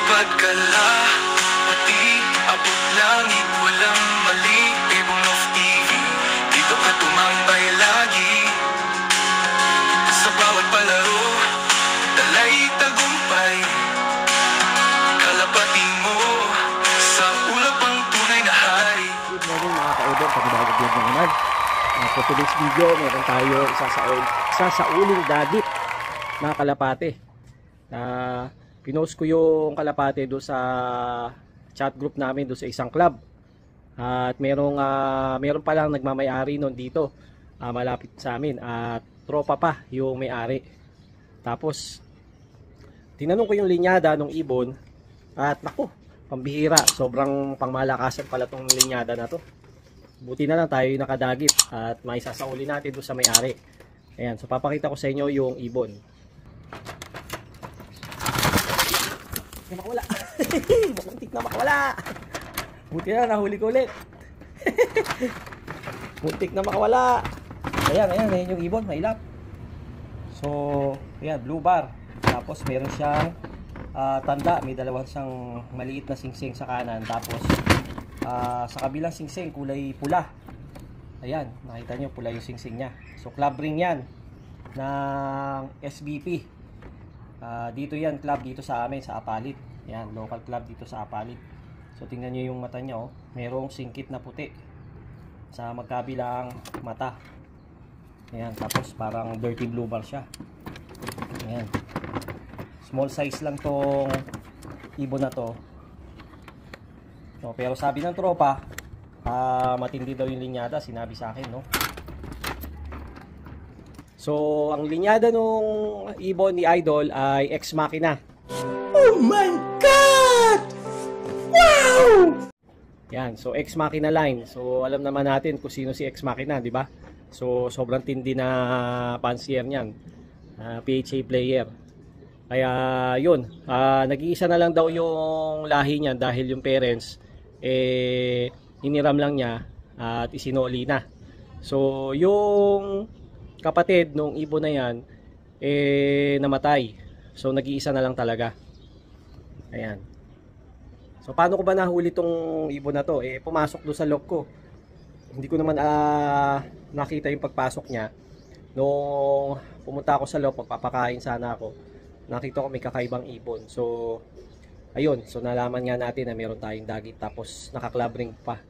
Pagkala, pati abot langit, walang mali. Ebong of TV, dito ka tumambay lagi. Sa bawat palaro, dalay tagumpay. Kalapati mo, sa ulap ang tunay na hari. Good morning mga ka-Ebong, pagbabago vlog na naman. For today's video, meron tayo isasauling dagit na kalapate. Pinost ko yung kalapate doon sa chat group namin doon sa isang club. At meron pa lang nagmamay-ari noon dito, malapit sa amin, at tropa pa yung may-ari. Tapos tinanong ko yung linyada ng ibon at naku, pambihira, sobrang pangmalakasan pala tong linyada na to. Buti na lang tayo yung nakadagit at may sasauli natin doon sa may-ari. Ayan, so papakita ko sa inyo yung ibon. Na makawala. Muntik na makawala. Buti na, nahuli ko ulit. Muntik na makawala. Ayan yung ibon, mailap. So, ayan, blue bar. Tapos meron siyang tanda, may dalawang siyang maliit na singsing sa kanan. Tapos sa kabilang singsing kulay pula. Ayan, nakita nyo pula yung singsing nya. So club ring yan ng SBP. Dito yan, club dito sa amin sa Apalit. Yan, local club dito sa Apalit. So tingnan nyo yung mata nya, oh. Merong singkit na puti sa magkabilang mata. Ayan, tapos parang dirty blue bar siya. Ayan, small size lang tong ibon na to. So, pero sabi ng tropa, matindi daw yung linyada, sinabi sa akin, no? So, ang linyada nung ibon ni Idol ay Ex Machina. Oh my God! Wow! Yan, so Ex Machina line. So, alam naman natin kung sino si Ex Machina, di ba? So, sobrang tindi na fancier niyan. PHA player. Kaya, yun. Nag-iisa na lang daw yung lahi niyan dahil yung parents, iniram lang niya at isinoli na. So, yung kapatid nung ibon na yan namatay. So nag-iisa na lang talaga. Ayan. So paano ko ba nahuli tong ibon na to? Pumasok doon sa loob ko. Hindi ko naman nakita yung pagpasok niya. Nung pumunta ako sa loob, pagpapakain sana ako, nakita ko may kakaibang ibon. So ayun, so nalaman nga natin na meron tayong dagit tapos naka-club ring pa.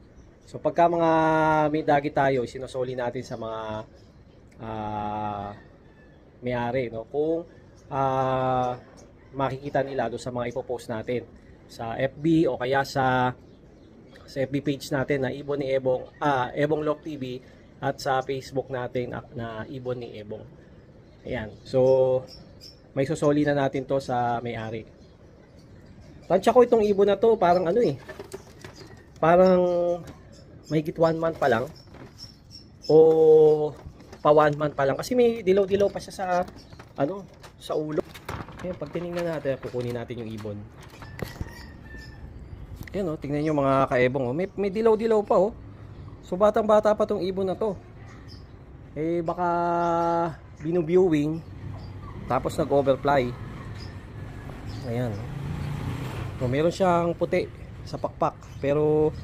So pagka mga may dagit tayo, sinusoli natin sa mga may-ari, no? Kung makikita nila doon sa mga ipopost natin sa FB o kaya sa FB page natin na Ibon ni Ebong, Ebong Lok TV, at sa Facebook natin na Ibon ni Ebong. Ayan, so may susoli na natin to sa may-ari. Tansya ko itong ibon na to, parang parang mahigit 1 month pa lang o pa 1 month pa lang kasi may dilaw-dilaw pa siya sa sa ulo. Ayan, pag tinignan natin, kukunin natin yung ibon. Ayan, oh, tingnan nyo mga ka-Ebong, oh. May dilaw-dilaw pa, oh. So batang-bata pa tong ibon na to. Baka binu-viewing tapos nag-overfly. Ayan. So meron siyang puti sa pakpak, pero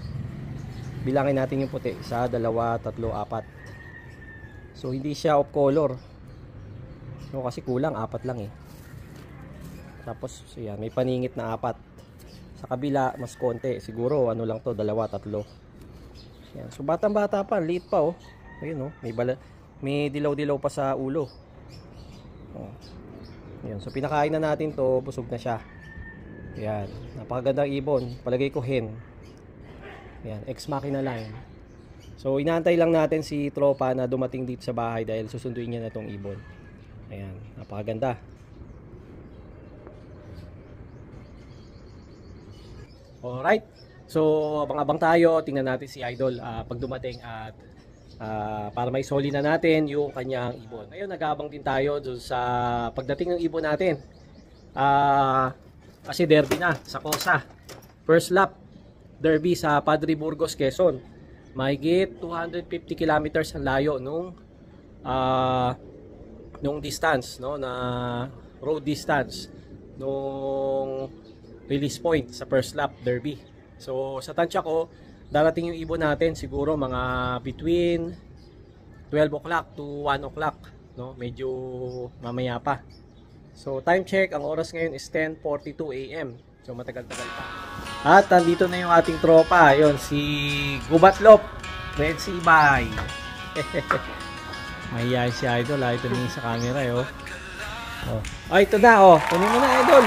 bilangin natin yung puti, 1, 2, 3, 4. So hindi siya off color. So kasi kulang 4 lang Tapos so yan, may paningit na 4. Sa kabila mas konti, siguro lang to, 2, 3. Yan. So batang-bata pa, liit pa, oh. Ayun, oh, may dilaw-dilaw pa sa ulo. Oh. Yan. So pinakain na natin to, busog na siya. Yan, napakagandang ibon. Palagay ko hen. Yan, Ex Machina line. So inaantay lang natin si tropa na dumating dito sa bahay dahil susunduin niya na tong ibon. Ayan, napakaganda. Alright, so abang-abang tayo. Tingnan natin si Idol pag dumating at para may soli na natin yung kanyang ibon. Ngayon, nag-aabang din tayo doon sa pagdating ng ibon natin. Kasi derby na sa Cosa. First lap derby sa Padre Burgos, Quezon. Mahigit 250 kilometers ang layo nung distance, no, na road distance nung release point sa first lap derby. So sa tansya ko, darating yung ibon natin siguro mga between 12 o'clock to 1 o'clock, no? Medyo mamaya pa. So time check, ang oras ngayon is 10:42 AM. So matagal-tagal pa. At nandito na yung ating tropa, yon si Gubatlop, Red Sea Bay. Mahihayin si Idol, ito tumingin sa camera, oh. Ay, ito na, oh. Kunin mo na, Idol.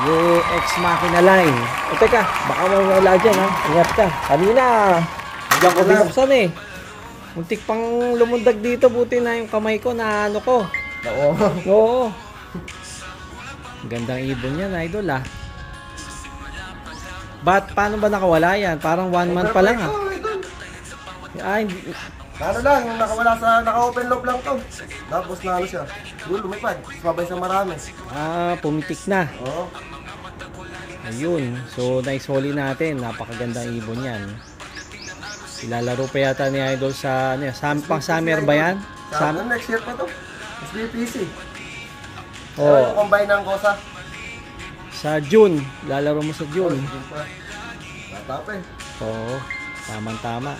Yung Ex Machina line. O, teka, baka mawala dyan, ha. Ingat ka. Kanina, diyan ko binuksan, eh. Muntik pang lumundag dito, buti na yung kamay ko na ano ko. Oo. Oo. Gandang ibon yan, Idol, ah. Paano ba nakawala yan? Parang 1 month pa lang, ah. Ay, hindi. Ano lang, yung nakawala sa naka-open loop lang to. Tapos na ano siya. Doon lumipad. Sumabay sa marami. Pumitik na. Oo. Ayun. So, naisoli natin. Napakagandang ibon yan. Ilalaro pa yata ni Idol sa, ano, pang summer ba yan? Next year pa to. SBPC. Oh. Yung combine ng Kosa. Sa June. Lalaro mo sa June. Bata pa eh. Oo. Tama-tama.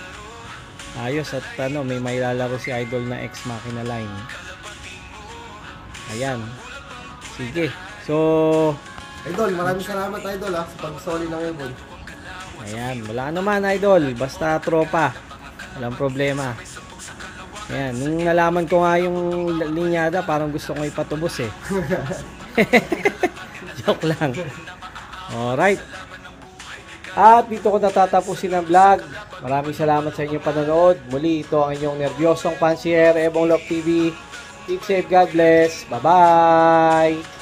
Ayos at ano, may lalaro si Idol na Ex Machina line. Ayan. Sige. So, Idol, maraming salamat Idol sa pag-soli ng ibon. ayan, wala naman Idol, basta tropa. Walang problema. Ayan, nung nalaman ko nga yung linyada, parang gusto ko ipatubos eh. Joke lang. Alright. At dito ko natatapusin ang vlog. Maraming salamat sa inyong panonood. Muli, ito ang inyong nervyosong pansier, Ebong Love TV. Keep safe, God bless. Bye-bye!